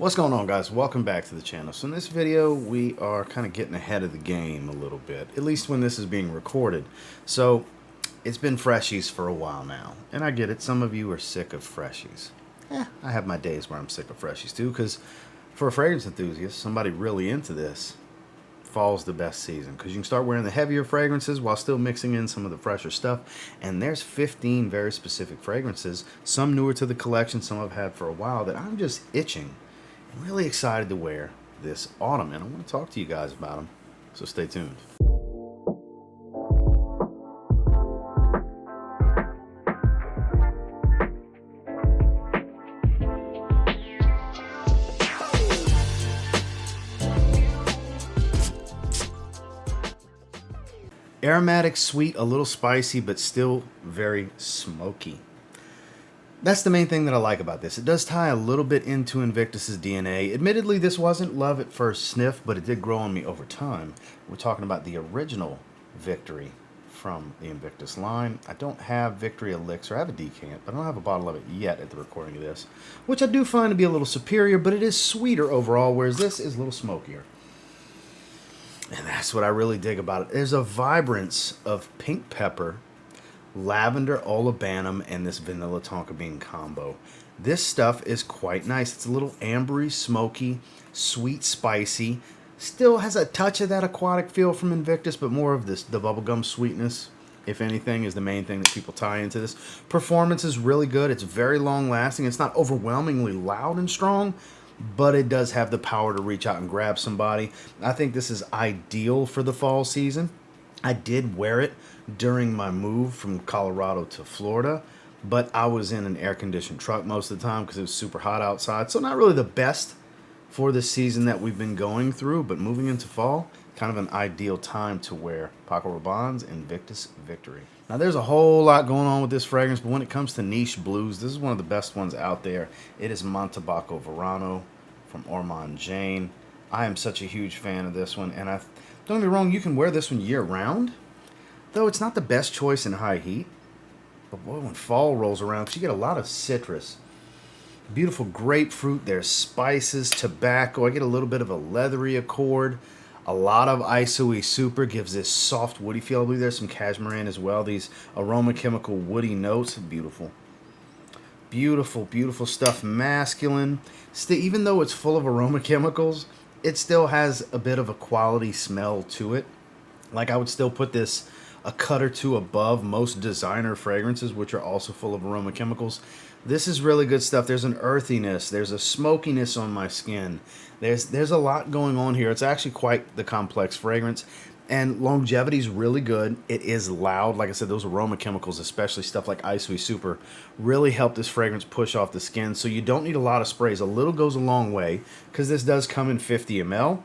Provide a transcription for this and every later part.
What's going on, guys? Welcome back to the channel. So in this video we are kind of getting ahead of the game a little bit, at least when this is being recorded. So it's been freshies for a while now, and I get it, some of you are sick of freshies. I have my days where I'm sick of freshies too, because for a fragrance enthusiast, somebody really into this, fall's the best season because you can start wearing the heavier fragrances while still mixing in some of the fresher stuff. And there's 15 very specific fragrances, some newer to the collection, some I've had for a while, that I'm just itching. I'm really excited to wear this autumn, and I want to talk to you guys about them, so stay tuned. Aromatic, sweet, a little spicy, but still very smoky. That's the main thing that I like about this. It does tie a little bit into Invictus's DNA. Admittedly, this wasn't love at first sniff, but it did grow on me over time. We're talking about the original Victory from the Invictus line. I don't have Victory Elixir. I have a decant, but I don't have a bottle of it yet at the recording of this, which I do find to be a little superior, but it is sweeter overall, whereas this is a little smokier. And that's what I really dig about it. There's a vibrance of pink pepper, lavender olibanum, and this vanilla tonka bean combo. This stuff is quite nice. It's a little ambery, smoky, sweet, spicy. Still has a touch of that aquatic feel from Invictus, but more of the bubblegum sweetness, if anything, is the main thing that people tie into this. Performance is really good. It's very long lasting. It's not overwhelmingly loud and strong, but it does have the power to reach out and grab somebody. I think this is ideal for the fall season. I did wear it during my move from Colorado to Florida, but I was in an air-conditioned truck most of the time because it was super hot outside. So not really the best for the season that we've been going through, but moving into fall, kind of an ideal time to wear Paco Rabanne's Invictus Victory. Now there's a whole lot going on with this fragrance, but when it comes to niche blues, this is one of the best ones out there. It is Montabaco Verano from Ormonde, Jayne. I am such a huge fan of this one, and don't get me wrong, you can wear this one year-round, though it's not the best choice in high heat. But boy, when fall rolls around, because you get a lot of citrus, beautiful grapefruit, there's spices, tobacco, I get a little bit of a leathery accord, a lot of isoe super gives this soft woody feel. I believe there's some cashmere in as well, these aroma chemical woody notes. Beautiful. Beautiful, beautiful stuff. Masculine. Still, even though it's full of aroma chemicals, it still has a bit of a quality smell to it. Like, I would still put this a cut or two above most designer fragrances, which are also full of aroma chemicals. This is really good stuff. There's an earthiness. There's a smokiness on my skin. There's a lot going on here. It's actually quite the complex fragrance. And longevity is really good. It is loud. Like I said, those aroma chemicals, especially stuff like isoe super, really help this fragrance push off the skin. So you don't need a lot of sprays. A little goes a long way, because this does come in 50 ml.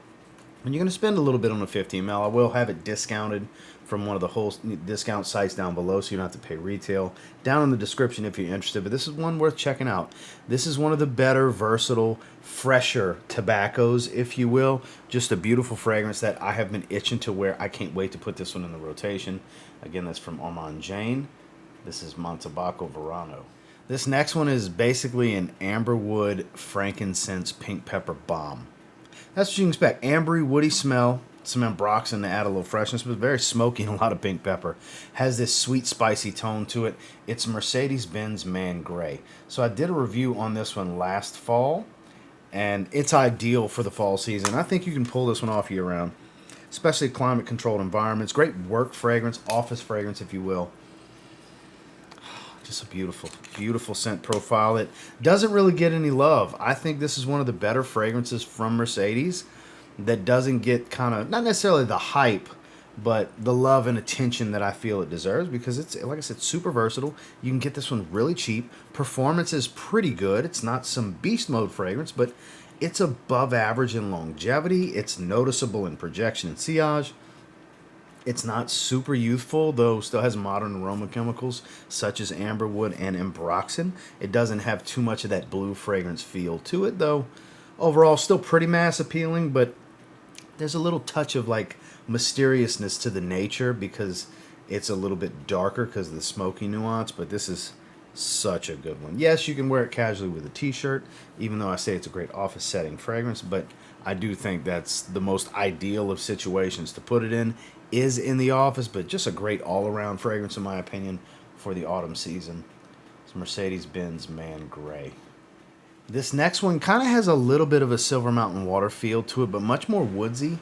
And you're going to spend a little bit on a 50 ml. I will have it discounted from one of the whole discount sites down below, so you don't have to pay retail. Down in the description if you're interested, but this is one worth checking out. This is one of the better, versatile, fresher tobaccos, if you will. Just a beautiful fragrance that I have been itching to wear. I can't wait to put this one in the rotation. Again, that's from Ormonde, Jayne. This is Montabaco Verano. This next one is basically an amberwood, frankincense, pink pepper bomb. That's what you can expect. Ambery, woody smell, some ambroxan to add a little freshness, but very smoky and a lot of pink pepper. Has this sweet, spicy tone to it. It's Mercedes-Benz Man Gray. So I did a review on this one last fall, and it's ideal for the fall season. I think you can pull this one off year-round, especially climate-controlled environments. Great work fragrance, office fragrance, if you will. Just a beautiful, beautiful scent profile. It doesn't really get any love. I think this is one of the better fragrances from Mercedes that doesn't get kind of, not necessarily the hype, but the love and attention that I feel it deserves, because it's, like I said, super versatile. You can get this one really cheap. Performance is pretty good. It's not some beast mode fragrance, but it's above average in longevity. It's noticeable in projection and sillage. It's not super youthful, though still has modern aroma chemicals such as amberwood and ambroxan. It doesn't have too much of that blue fragrance feel to it, though. Overall, still pretty mass appealing, but there's a little touch of like mysteriousness to the nature because it's a little bit darker because of the smoky nuance, but this is Such a good one. Yes, you can wear it casually with a t-shirt, even though I say it's a great office setting fragrance, but I do think that's the most ideal of situations to put it in, is in the office, but just a great all-around fragrance in my opinion for the autumn season. It's Mercedes-Benz Man Gray. This next one kind of has a little bit of a Silver Mountain Water feel to it, but much more woodsy.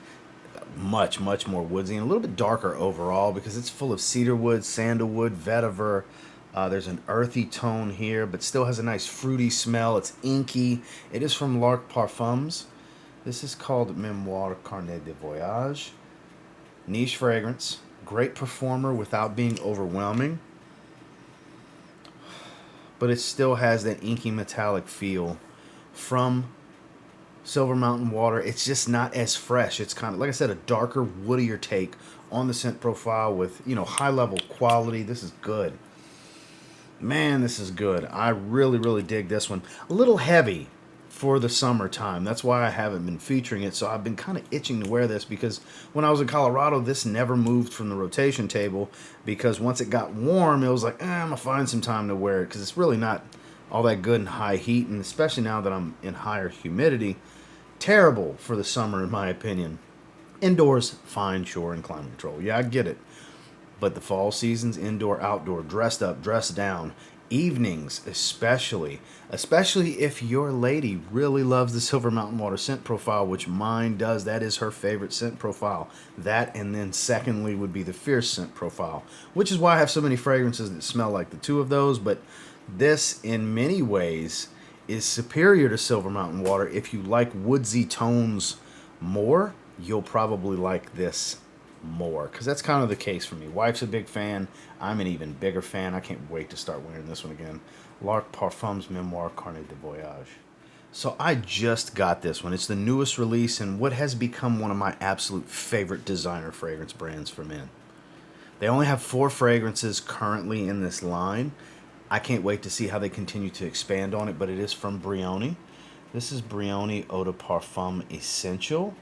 Much more woodsy and a little bit darker overall because it's full of cedarwood, sandalwood, vetiver. There's an earthy tone here, but still has a nice fruity smell. It's inky. It is from Lark Parfums. This is called Memoire-Carnet de Voyage. Niche fragrance. Great performer without being overwhelming. But it still has that inky metallic feel from Silver Mountain Water. It's just not as fresh. It's kind of, like I said, a darker, woodier take on the scent profile with, you know, high level quality. This is good. Man, this is good. I really dig this one. A little heavy for the summertime. That's why I haven't been featuring it. So I've been kind of itching to wear this because when I was in Colorado, this never moved from the rotation table because once it got warm, it was like, I'm going to find some time to wear it because it's really not all that good in high heat, and especially now that I'm in higher humidity. Terrible for the summer, in my opinion. Indoors, fine, sure, and climate control. Yeah, I get it. But the fall seasons, indoor, outdoor, dressed up, dressed down, evenings especially if your lady really loves the Silver Mountain Water scent profile, which mine does. That is her favorite scent profile. That, and then secondly would be the Fierce scent profile, which is why I have so many fragrances that smell like the two of those. But this, in many ways, is superior to Silver Mountain Water. If you like woodsy tones more, you'll probably like this more, because that's kind of the case for me. Wife's a big fan. I'm an even bigger fan. I can't wait to start wearing this one again. Lark Parfums Memoire-Carnet de Voyage. So I just got this one. It's the newest release in what has become one of my absolute favorite designer fragrance brands for men. They only have 4 fragrances currently in this line. I can't wait to see how they continue to expand on it, but it is from Brioni. This is Brioni Eau de Parfum Essential.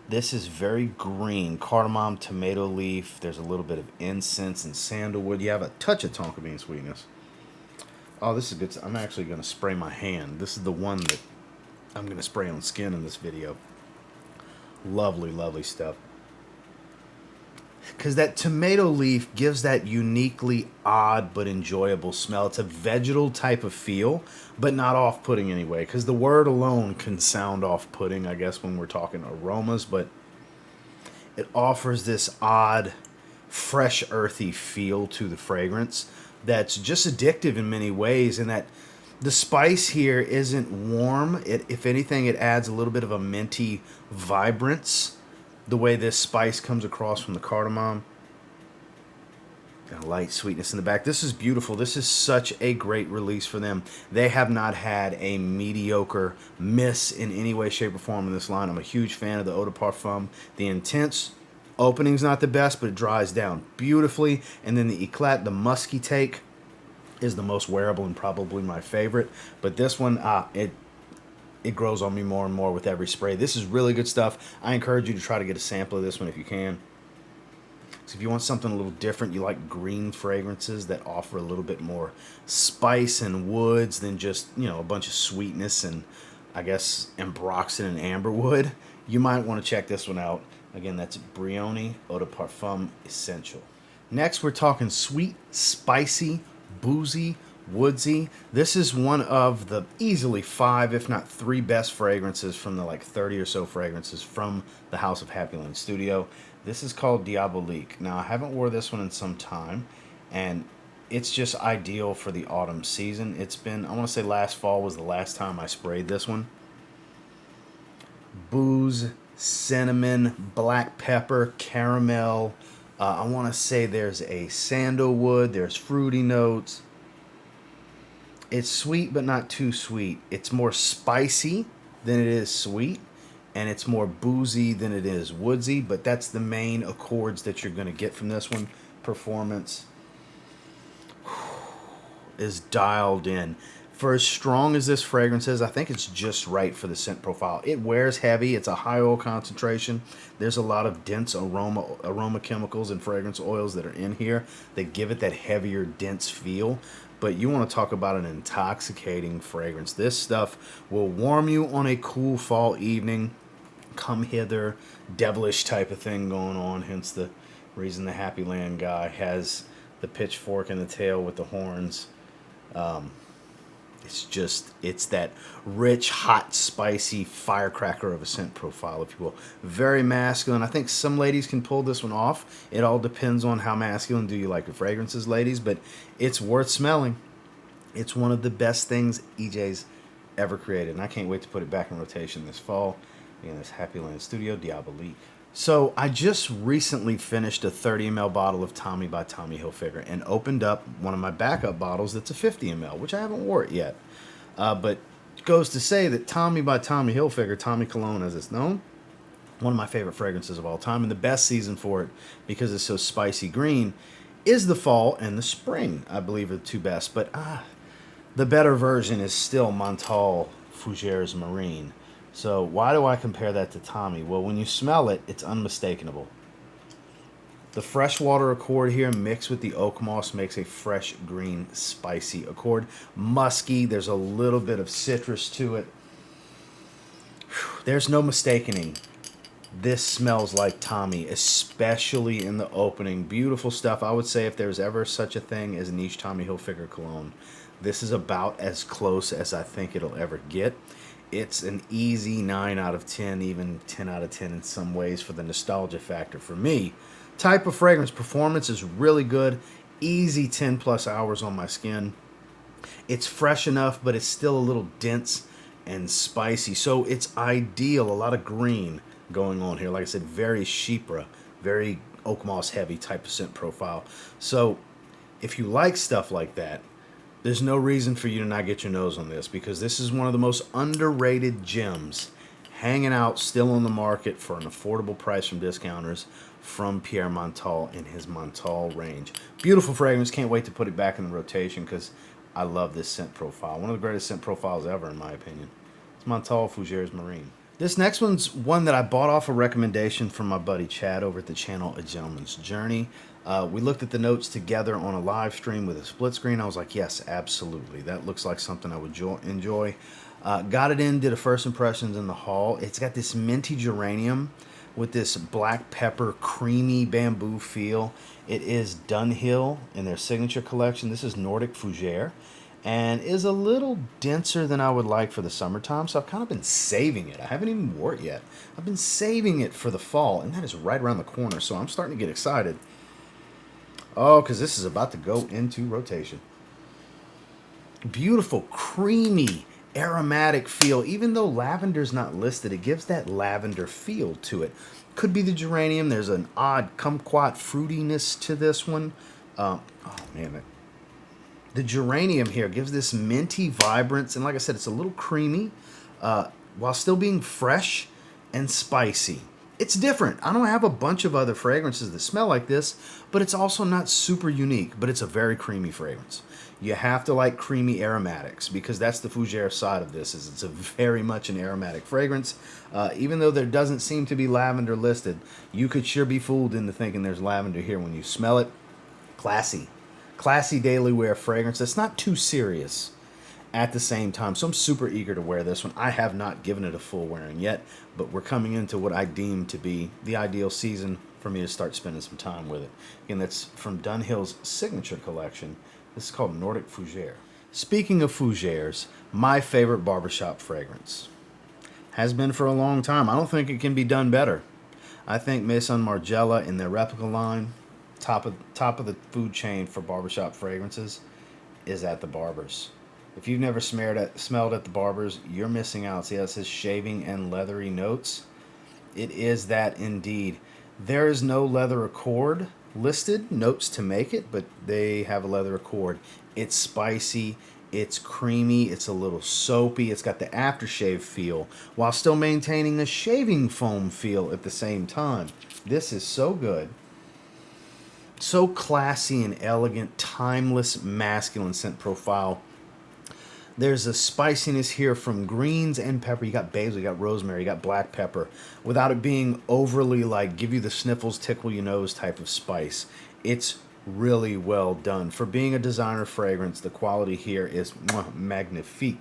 This is very green, cardamom, tomato leaf. There's a little bit of incense and sandalwood. You have a touch of tonka bean sweetness. Oh, this is good. I'm actually going to spray my hand. This is the one that I'm going to spray on skin in this video. Lovely stuff. Because that tomato leaf gives that uniquely odd but enjoyable smell. It's a vegetal type of feel, but not off-putting anyway. Because the word alone can sound off-putting, I guess, when we're talking aromas. But it offers this odd, fresh, earthy feel to the fragrance that's just addictive in many ways. And that the spice here isn't warm. If anything, it adds a little bit of a minty vibrance. The way this spice comes across from the cardamom. Got a light sweetness in the back. This is beautiful. This is such a great release for them. They have not had a mediocre miss in any way, shape, or form in this line. I'm a huge fan of the Eau de Parfum. The Intense opening's not the best, but it dries down beautifully. And then the Eclat, the musky take, is the most wearable and probably my favorite. But this one, it grows on me more and more with every spray. This is really good stuff. I encourage you to try to get a sample of this one if you can. So if you want something a little different, you like green fragrances that offer a little bit more spice and woods than just, you know, a bunch of sweetness and, I guess, ambroxan and amberwood, you might want to check this one out. Again, that's Brioni Eau de Parfum Essential. Next, we're talking sweet, spicy, boozy, woodsy. This is one of the easily 5, if not 3 best fragrances from the like 30 or so fragrances from the House of Happyland Studio. This is called Diabolique. Now, I haven't wore this one in some time, and it's just ideal for the autumn season. It's been, I want to say last fall was the last time I sprayed this one. Booze, cinnamon, black pepper, caramel. I want to say there's a sandalwood, there's fruity notes. It's sweet, but not too sweet. It's more spicy than it is sweet, and it's more boozy than it is woodsy, but that's the main accords that you're going to get from this one. Performance is dialed in. For as strong as this fragrance is, I think it's just right for the scent profile. It wears heavy. It's a high oil concentration. There's a lot of dense aroma chemicals and fragrance oils that are in here that give it that heavier, dense feel. but you want to talk about an intoxicating fragrance. This stuff will warm you on a cool fall evening. Come hither, devilish type of thing going on, hence the reason the Happyland guy has the pitchfork in the tail with the horns. It's that rich, hot, spicy firecracker of a scent profile, if you will. Very masculine. I think some ladies can pull this one off. It all depends on how masculine do you like your fragrances, ladies, but it's worth smelling. It's one of the best things EJ's ever created, and I can't wait to put it back in rotation this fall. Again, this Happyland Studio Diabolique. So I just recently finished a 30 ml bottle of Tommy by Tommy Hilfiger and opened up one of my backup bottles that's a 50 ml, which I haven't wore it yet. But it goes to say that Tommy by Tommy Hilfiger, Tommy Cologne as it's known, one of my favorite fragrances of all time, and the best season for it because it's so spicy green is the fall and the spring, I believe, are the two best. But the better version is still Montale Fougeres Marine. So why do I compare that to Tommy? Well, when you smell it, it's unmistakable. The freshwater accord here mixed with the oak moss makes a fresh, green, spicy accord. Musky, there's a little bit of citrus to it. There's no mistaking. This smells like Tommy, especially in the opening. Beautiful stuff. I would say if there's ever such a thing as niche Tommy Hilfiger cologne, this is about as close as I think it'll ever get. It's an easy 9 out of 10, even 10 out of 10 in some ways for the nostalgia factor for me. Type of fragrance performance is really good. Easy 10 plus hours on my skin. It's fresh enough, but it's still a little dense and spicy. So it's ideal. A lot of green going on here. Like I said, very chypre, very oak moss heavy type of scent profile. So if you like stuff like that, there's no reason for you to not get your nose on this, because this is one of the most underrated gems hanging out still on the market for an affordable price from discounters from Pierre Montale in his Montale range. Beautiful fragrance. Can't wait to put it back in the rotation because I love this scent profile. One of the greatest scent profiles ever, in my opinion. It's Montale Fougeres Marine. This next one's one that I bought off a recommendation from my buddy Chad over at the channel A Gentleman's Journey. We looked at the notes together on a live stream with a split screen. I was like, yes, absolutely. That looks like something I would enjoy. Got it in, did a first impressions in the haul. It's got this minty geranium with this black pepper, creamy bamboo feel. It is Dunhill in their signature collection. This is Nordic Fougere and is a little denser than I would like for the summertime. So I've kind of been saving it. I haven't even wore it yet. I've been saving it for the fall, and that is right around the corner. So I'm starting to get excited. Oh, because this is about to go into rotation. Beautiful, creamy, aromatic feel. Even though lavender's not listed, it gives that lavender feel to it. Could be the geranium. There's an odd kumquat fruitiness to this one. Oh, man. The geranium here gives this minty vibrance. And like I said, it's a little creamy while still being fresh and spicy. It's different. I don't have a bunch of other fragrances that smell like this, but it's also not super unique, but it's a very creamy fragrance. You have to like creamy aromatics because that's the Fougere side of this. Is it's a very much an aromatic fragrance. Even though there doesn't seem to be lavender listed, you could sure be fooled into thinking there's lavender here when you smell it. Classy. Classy daily wear fragrance. That's not too serious at the same time. So I'm super eager to wear this one. I have not given it a full wearing yet, but we're coming into what I deem to be the ideal season for me to start spending some time with it. Again, that's from Dunhill's signature collection. This is called Nordic Fougere. Speaking of Fougeres, my favorite barbershop fragrance. Has been for a long time. I don't think it can be done better. I think Maison Margiela in their replica line, top of the food chain for barbershop fragrances, is at the Barbers. If you've never smelled at the Barbers, you're missing out. See how it says shaving and leathery notes? It is that indeed. There is no leather accord listed, notes to make it, but they have a leather accord. It's spicy, it's creamy, it's a little soapy, it's got the aftershave feel, while still maintaining a shaving foam feel at the same time. This is so good. So classy and elegant, timeless, masculine scent profile. There's a spiciness here from greens and pepper. You got basil, you got rosemary, you got black pepper, without it being overly like give you the sniffles, tickle your nose type of spice. It's really well done. For being a designer fragrance, the quality here is magnifique.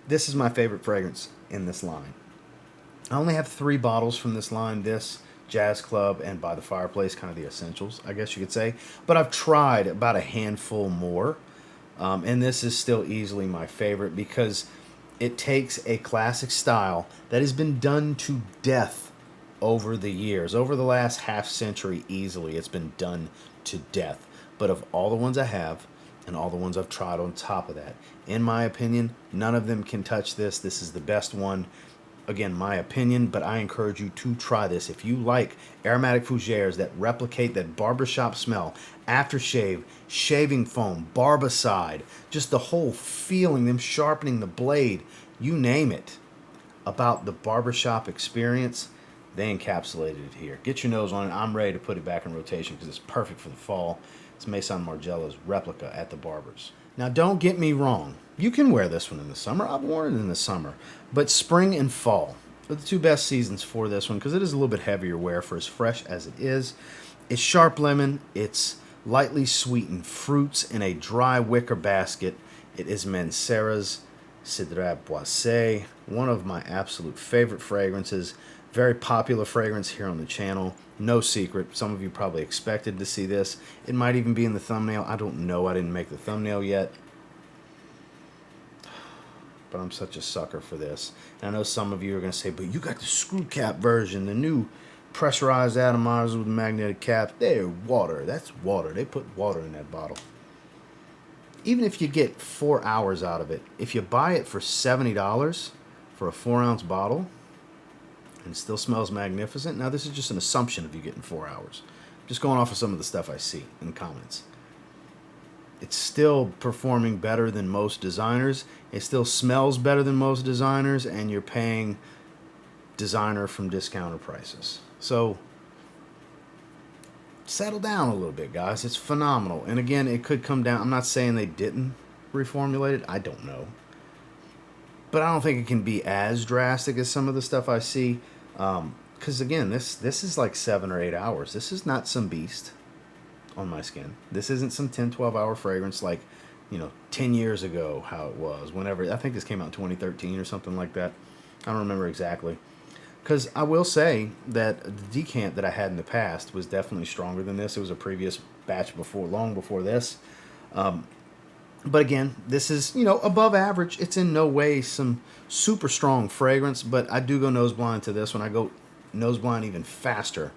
This is my favorite fragrance in this line. I only have 3 bottles from this line. This, Jazz Club, and By the Fireplace, kind of the essentials, I guess you could say. But I've tried about a handful more. And this is still easily my favorite because it takes a classic style that has been done to death over the years. Over the last half century, easily, it's been done to death. But of all the ones I have, and all the ones I've tried on top of that, in my opinion, none of them can touch this. This is the best one. Again, my opinion, but I encourage you to try this. If you like aromatic fougères that replicate that barbershop smell, aftershave, shaving foam, barbicide, just the whole feeling, them sharpening the blade, you name it, about the barbershop experience, they encapsulated it here. Get your nose on it. I'm ready to put it back in rotation because it's perfect for the fall. It's Maison Margiela's Replica at the Barbers. Now, don't get me wrong. You can wear this one in the summer. I've worn it in the summer. But spring and fall are the 2 best seasons for this one because it is a little bit heavier wear for as fresh as it is. It's sharp lemon. It's lightly sweetened fruits in a dry wicker basket. It is Mancera's Sidra Boise, one of my absolute favorite fragrances. Very popular fragrance here on the channel. No secret. Some of you probably expected to see this. It might even be in the thumbnail. I don't know. I didn't make the thumbnail yet. But I'm such a sucker for this. And I know some of you are going to say, but you got the screw cap version, the new pressurized atomizers with magnetic caps. They're water. That's water. They put water in that bottle. Even if you get 4 hours out of it, if you buy it for $70 for a 4-ounce bottle, and it still smells magnificent. Now, this is just an assumption of you getting 4 hours. Just going off of some of the stuff I see in the comments. It's still performing better than most designers. It still smells better than most designers, and you're paying designer from discounter prices. So, settle down a little bit, guys. It's phenomenal. And again, it could come down. I'm not saying they didn't reformulate it. I don't know. But I don't think it can be as drastic as some of the stuff I see. Because again, this is like 7 or 8 hours. This is not some beast on my skin. This isn't some 10, 12-hour fragrance like, 10 years ago how it was. Whenever, I think this came out in 2013 or something like that. I don't remember exactly. Because I will say that the decant that I had in the past was definitely stronger than this. It was a previous batch before, long before this. But again, this is, above average. It's in no way some super strong fragrance, but I do go nose blind to this one. I go nose blind even faster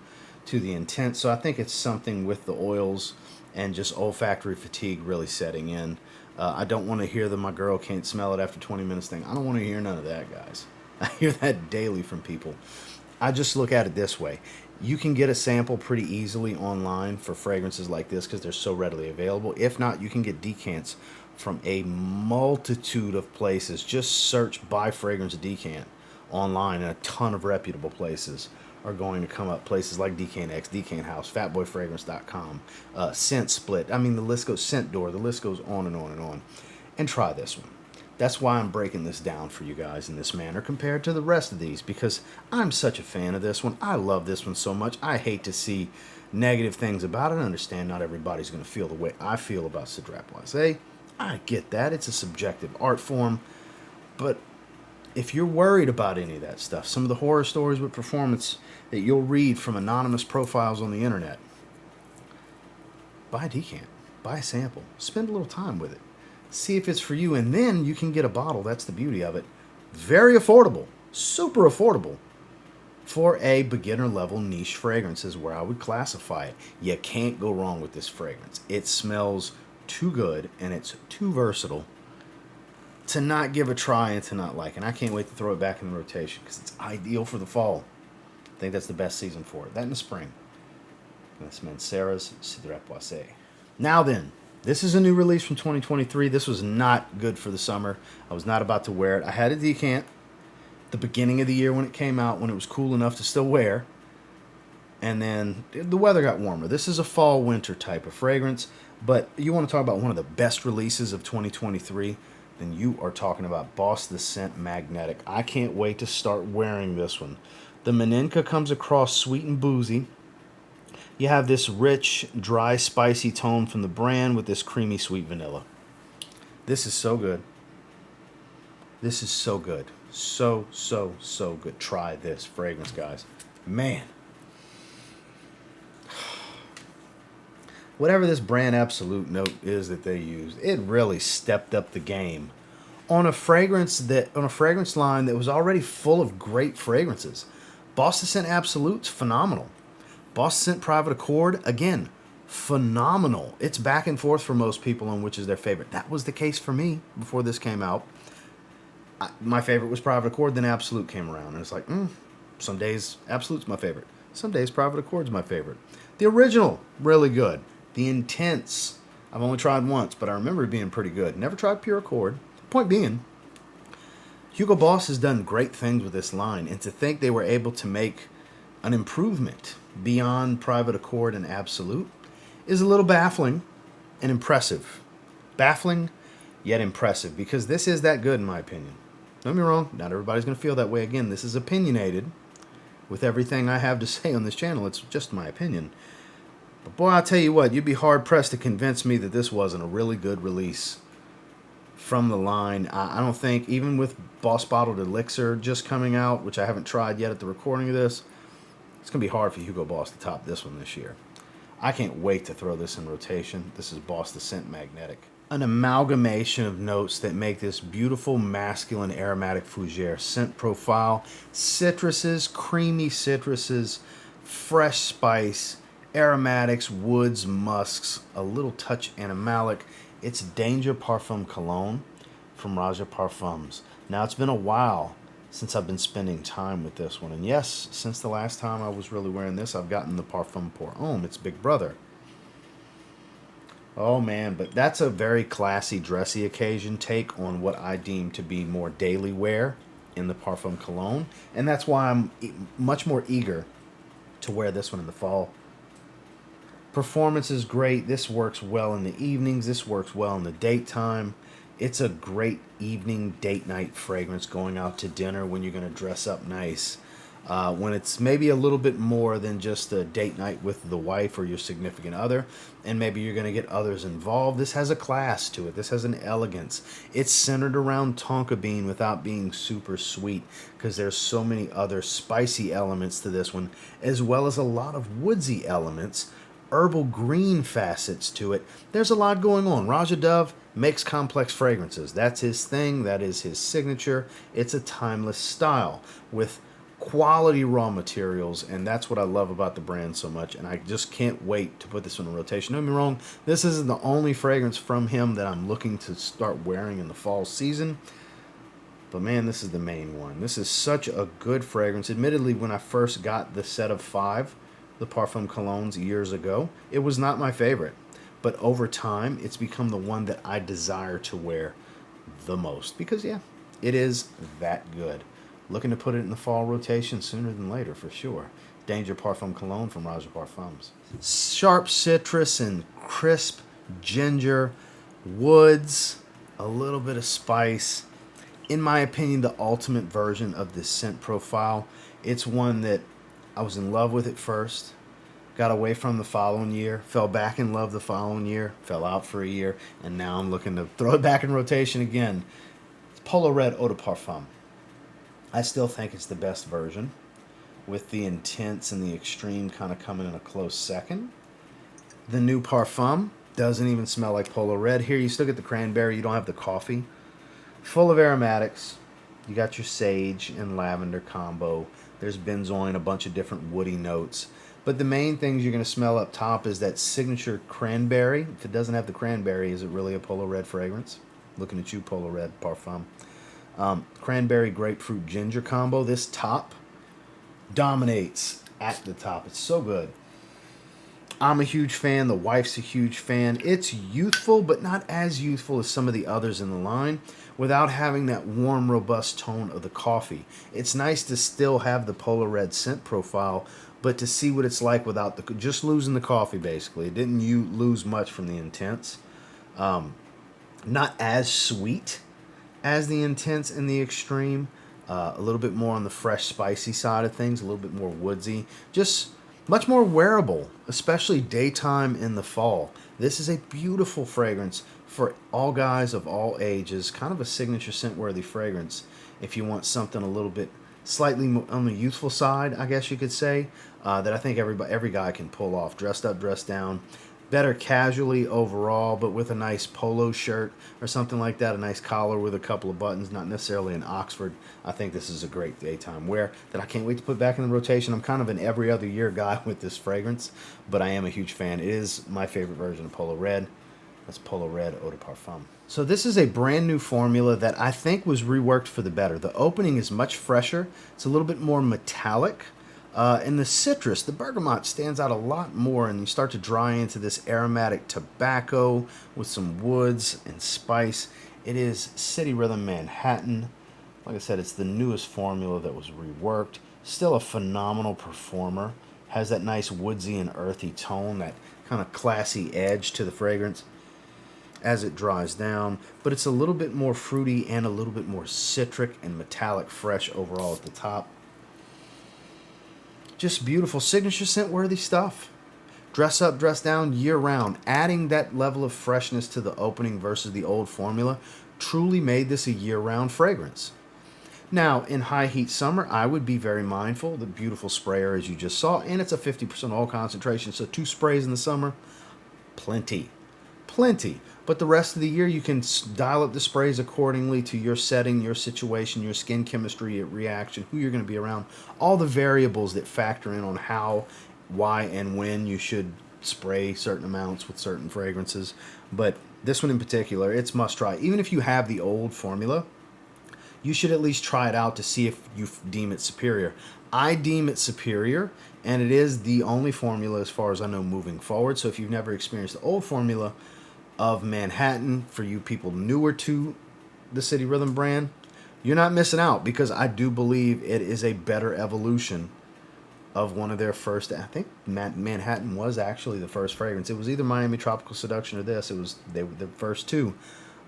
to the intense. So I think it's something with the oils and just olfactory fatigue really setting in. I don't want to hear the "my girl can't smell it after 20 minutes" thing. I don't want to hear none of that, guys. I hear that daily from people. I just look at it this way. You can get a sample pretty easily online for fragrances like this because they're so readily available. If not, you can get decants from a multitude of places. Just search "buy fragrance decant" online, and a ton of reputable places are going to come up. Places like Decant X, Decant House, FatBoyFragrance.com, Scent Split. I mean, the list goes, Scent Door. The list goes on and on and on. And try this one. That's why I'm breaking this down for you guys in this manner compared to the rest of these, because I'm such a fan of this one. I love this one so much. I hate to see negative things about it. I understand not everybody's going to feel the way I feel about Sidra Boise. I get that. It's a subjective art form. But if you're worried about any of that stuff, some of the horror stories with performance that you'll read from anonymous profiles on the internet, buy a decant. Buy a sample. Spend a little time with it. See if it's for you, and then you can get a bottle. That's the beauty of it. Very affordable. Super affordable. For a beginner level niche fragrance is where I would classify it. You can't go wrong with this fragrance. It smells too good, and it's too versatile to not give a try and to not like. And I can't wait to throw it back in the rotation because it's ideal for the fall. I think that's the best season for it. That in the spring. And that's Mancera's Sidra Boise. Now then, this is a new release from 2023. This was not good for the summer. I was not about to wear it. I had a decant the beginning of the year when it came out, when it was cool enough to still wear. And then the weather got warmer. This is a fall-winter type of fragrance. But you want to talk about one of the best releases of 2023, then you are talking about Boss the Scent Magnetic. I can't wait to start wearing this one. The Maninka comes across sweet and boozy. You have this rich, dry, spicy tone from the brand with this creamy, sweet vanilla. This is so good. This is so good. So, so, so good. Try this fragrance, guys. Man. Whatever this brand absolute note is that they use, it really stepped up the game on a fragrance line that was already full of great fragrances. Boston Scent Absolute's phenomenal. Boston Scent Private Accord, again, phenomenal. It's back and forth for most people on which is their favorite. That was the case for me before this came out. My favorite was Private Accord, then Absolute came around. And it's like, some days Absolute's my favorite. Some days Private Accord's my favorite. The original, really good. The Intense, I've only tried once, but I remember it being pretty good. Never tried Pure Accord. Point being, Hugo Boss has done great things with this line, and to think they were able to make an improvement beyond Private Accord and Absolute is a little baffling and impressive. Baffling, yet impressive, because this is that good in my opinion. Don't get me wrong, not everybody's going to feel that way. Again, this is opinionated. With everything I have to say on this channel, it's just my opinion. But boy, I'll tell you what, you'd be hard-pressed to convince me that this wasn't a really good release from the line. I don't think, even with Boss Bottled Elixir just coming out, which I haven't tried yet at the recording of this, it's going to be hard for Hugo Boss to top this one this year. I can't wait to throw this in rotation. This is Boss the Scent Magnetic. An amalgamation of notes that make this beautiful masculine aromatic fougere scent profile. Citruses, creamy citruses, fresh spice, aromatics, woods, musks, a little touch animalic. It's Danger Parfum Cologne from Raja Parfums. Now, it's been a while since I've been spending time with this one. And yes, since the last time I was really wearing this, I've gotten the Parfum Pour Homme. It's Big Brother. Oh man, but that's a very classy, dressy occasion take on what I deem to be more daily wear in the Parfum Cologne. And that's why I'm much more eager to wear this one in the fall. Performance is great. This works well in the evenings. This works well in the daytime. It's a great evening date night fragrance going out to dinner when you're going to dress up nice. When it's maybe a little bit more than just a date night with the wife or your significant other, and maybe you're going to get others involved. This has a class to it. This has an elegance. It's centered around tonka bean without being super sweet, because there's so many other spicy elements to this one, as well as a lot of woodsy elements, herbal green facets to it. There's a lot going on. Raja Dove makes complex fragrances. That's his thing. That is his signature. It's a timeless style with quality raw materials, and that's what I love about the brand so much, and I just can't wait to put this one in rotation. Don't get me wrong, this isn't the only fragrance from him that I'm looking to start wearing in the fall season, but man, this is the main one. This is such a good fragrance. Admittedly, when I first got the set of 5, the Parfum Colognes years ago, it was not my favorite, but over time, it's become the one that I desire to wear the most, because yeah, it is that good. Looking to put it in the fall rotation sooner than later, for sure. Danger Parfum Cologne from Raja Parfums. Sharp citrus and crisp ginger, woods, a little bit of spice. In my opinion, the ultimate version of this scent profile. It's one that I was in love with at first, got away from the following year, fell back in love the following year, fell out for a year, and now I'm looking to throw it back in rotation again. It's Polo Red Eau de Parfum. I still think it's the best version, with the intense and the extreme kind of coming in a close second. The new Parfum doesn't even smell like Polo Red. Here you still get the cranberry, you don't have the coffee. Full of aromatics. You got your sage and lavender combo. There's benzoin, a bunch of different woody notes. But the main things you're going to smell up top is that signature cranberry. If it doesn't have the cranberry, is it really a Polo Red fragrance? Looking at you, Polo Red Parfum. Cranberry grapefruit ginger combo. This top dominates at the top. It's so good. I'm a huge fan. The wife's a huge fan. It's youthful, but not as youthful as some of the others in the line, without having that warm, robust tone of the coffee. It's nice to still have the Polo Red scent profile, but to see what it's like without the, just losing the coffee, basically. It didn't lose much from the intense. Not as sweet as the intense and the extreme. A little bit more on the fresh, spicy side of things. A little bit more woodsy. Just Much more wearable, especially daytime in the fall. This is a beautiful fragrance for all guys of all ages, kind of a signature scent-worthy fragrance if you want something a little bit slightly on the youthful side, I guess you could say, that I think every guy can pull off. Dressed up, dressed down. Better casually overall, but with a nice polo shirt or something like that, a nice collar with a couple of buttons, not necessarily an Oxford. I think this is a great daytime wear that I can't wait to put back in the rotation. I'm kind of an every other year guy with this fragrance, but I am a huge fan. It is my favorite version of Polo Red. That's Polo Red Eau de Parfum. So this is a brand new formula that I think was reworked for the better. The opening is much fresher. It's a little bit more metallic. And the citrus, the bergamot, stands out a lot more, and you start to dry into this aromatic tobacco with some woods and spice. It is City Rhythm Manhattan. Like I said, it's the newest formula that was reworked. Still a phenomenal performer. Has that nice woodsy and earthy tone, that kind of classy edge to the fragrance as it dries down. But it's a little bit more fruity and a little bit more citric and metallic fresh overall at the top. Just beautiful, signature scent-worthy stuff. Dress up, dress down, year-round. Adding that level of freshness to the opening versus the old formula truly made this a year-round fragrance. Now, in high heat summer, I would be very mindful. The beautiful sprayer, as you just saw, and it's a 50% oil concentration, so 2 sprays in the summer, plenty. Plenty. But the rest of the year, you can dial up the sprays accordingly to your setting, your situation, your skin chemistry, your reaction, who you're going to be around, all the variables that factor in on how, why, and when you should spray certain amounts with certain fragrances. But this one in particular, it's must try. Even if you have the old formula, you should at least try it out to see if you deem it superior. I deem it superior, and it is the only formula as far as I know moving forward. So if you've never experienced the old formula of Manhattan, for you people newer to the City Rhythm brand, you're not missing out, because I do believe it is a better evolution of one of their first. I think Manhattan was actually the first fragrance. It was either Miami Tropical Seduction or this. They were the first two,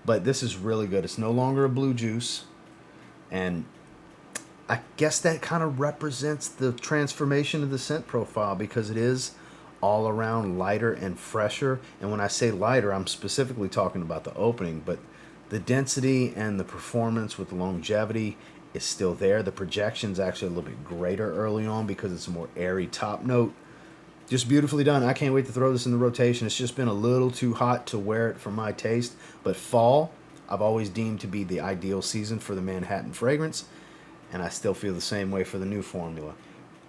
but this is really good. It's no longer a blue juice, and I guess that kind of represents the transformation of the scent profile, because it is all around lighter and fresher. And when I say lighter, I'm specifically talking about the opening, but the density and the performance with the longevity is still there. The projection's actually a little bit greater early on because it's a more airy top note. Just beautifully done. I can't wait to throw this in the rotation. It's just been a little too hot to wear it for my taste, but fall I've always deemed to be the ideal season for the Manhattan fragrance, and I still feel the same way for the new formula.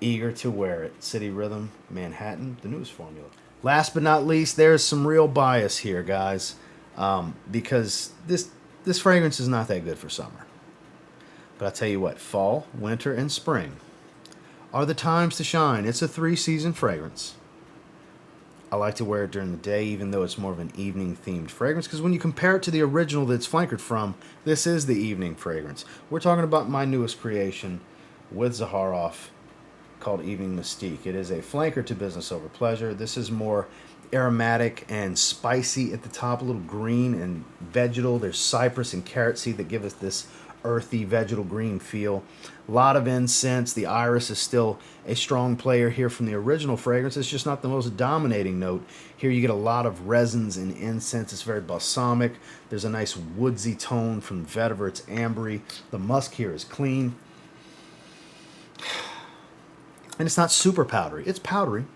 Eager to wear it. City Rhythm Manhattan, the newest formula. Last but not least, there's some real bias here, guys, because this fragrance is not that good for summer. But I tell you what, fall, winter, and spring are the times to shine. It's a 3-season fragrance. I like to wear it during the day, even though it's more of an evening-themed fragrance, because when you compare it to the original that it's flankered from, this is the evening fragrance. We're talking about my newest creation with Zaharoff, called Evening Mystique. It is a flanker to Business Over Pleasure. This is more aromatic and spicy at the top, a little green and vegetal. There's cypress and carrot seed that give us this earthy vegetal green feel. A lot of incense. The iris is still a strong player here from the original fragrance. It's just not the most dominating note. Here you get a lot of resins and incense. It's very balsamic. There's a nice woodsy tone from vetiver. It's ambery. The musk here is clean. And it's not super powdery. It's powdery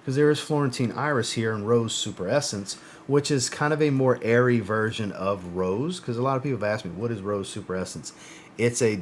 because there is Florentine Iris here and Rose Super Essence, which is kind of a more airy version of Rose, because a lot of people have asked me, what is Rose Super Essence? It's a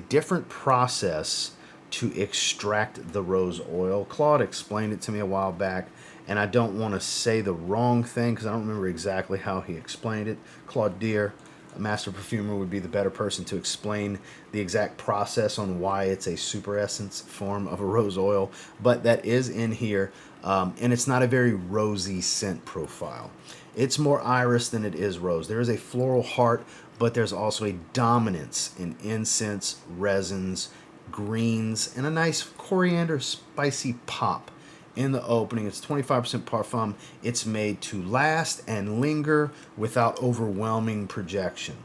different process to extract the rose oil. Claude explained it to me a while back, and I don't want to say the wrong thing because I don't remember exactly how he explained it. Claude Deer, a master perfumer, would be the better person to explain the exact process on why it's a super essence form of a rose oil, but that is in here, and it's not a very rosy scent profile. It's more iris than it is rose. There is a floral heart, but there's also a dominance in incense, resins, greens, and a nice coriander spicy pop in the opening. It's 25% Parfum. It's made to last and linger without overwhelming projection.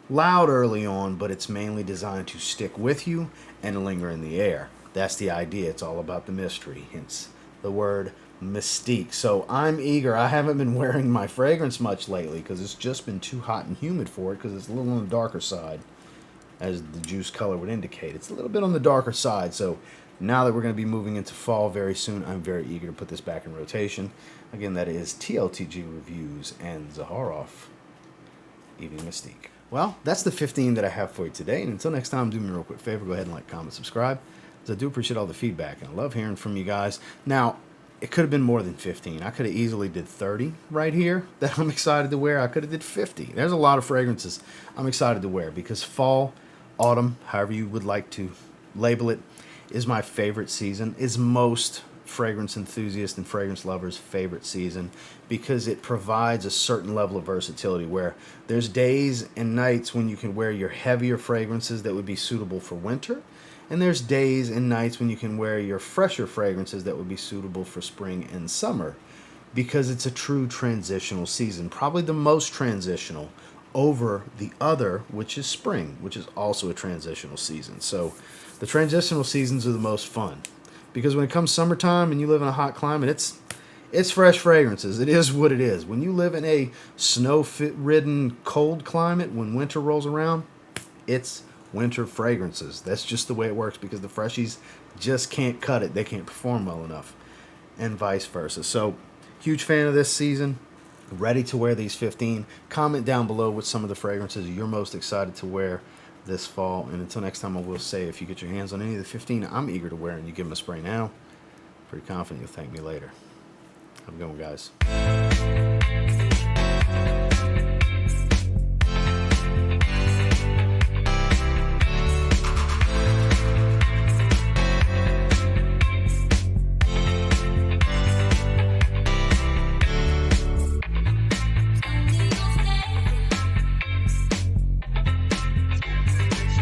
Loud early on, but it's mainly designed to stick with you and linger in the air. That's the idea. It's all about the mystery, hence the word Mystique. So I'm eager. I haven't been wearing my fragrance much lately because it's just been too hot and humid for it, because it's a little on the darker side, as the juice color would indicate. It's a little bit on the darker side. So now that we're going to be moving into fall very soon, I'm very eager to put this back in rotation. Again, that is TLTG Reviews and Zaharoff Evening Mystique. Well, that's the 15 that I have for you today. And until next time, do me a real quick favor. Go ahead and like, comment, subscribe, because I do appreciate all the feedback. And I love hearing from you guys. Now, it could have been more than 15. I could have easily did 30 right here that I'm excited to wear. I could have did 50. There's a lot of fragrances I'm excited to wear, because fall, autumn, however you would like to label it, is my favorite season, is most fragrance enthusiasts and fragrance lovers' favorite season, because it provides a certain level of versatility where there's days and nights when you can wear your heavier fragrances that would be suitable for winter, and there's days and nights when you can wear your fresher fragrances that would be suitable for spring and summer, because it's a true transitional season, probably the most transitional over the other, which is spring, which is also a transitional season. So the transitional seasons are the most fun, because when it comes summertime and you live in a hot climate, it's fresh fragrances. It is what it is. When you live in a snow-ridden cold climate, when winter rolls around, it's winter fragrances. That's just the way it works, because the freshies just can't cut it. They can't perform well enough, and vice versa. So, huge fan of this season. Ready to wear these 15. Comment down below what some of the fragrances you're most excited to wear this fall. And until next time, I will say, if you get your hands on any of the 15 I'm eager to wear and you give them a spray now, pretty confident you'll thank me later. Have a good one, guys.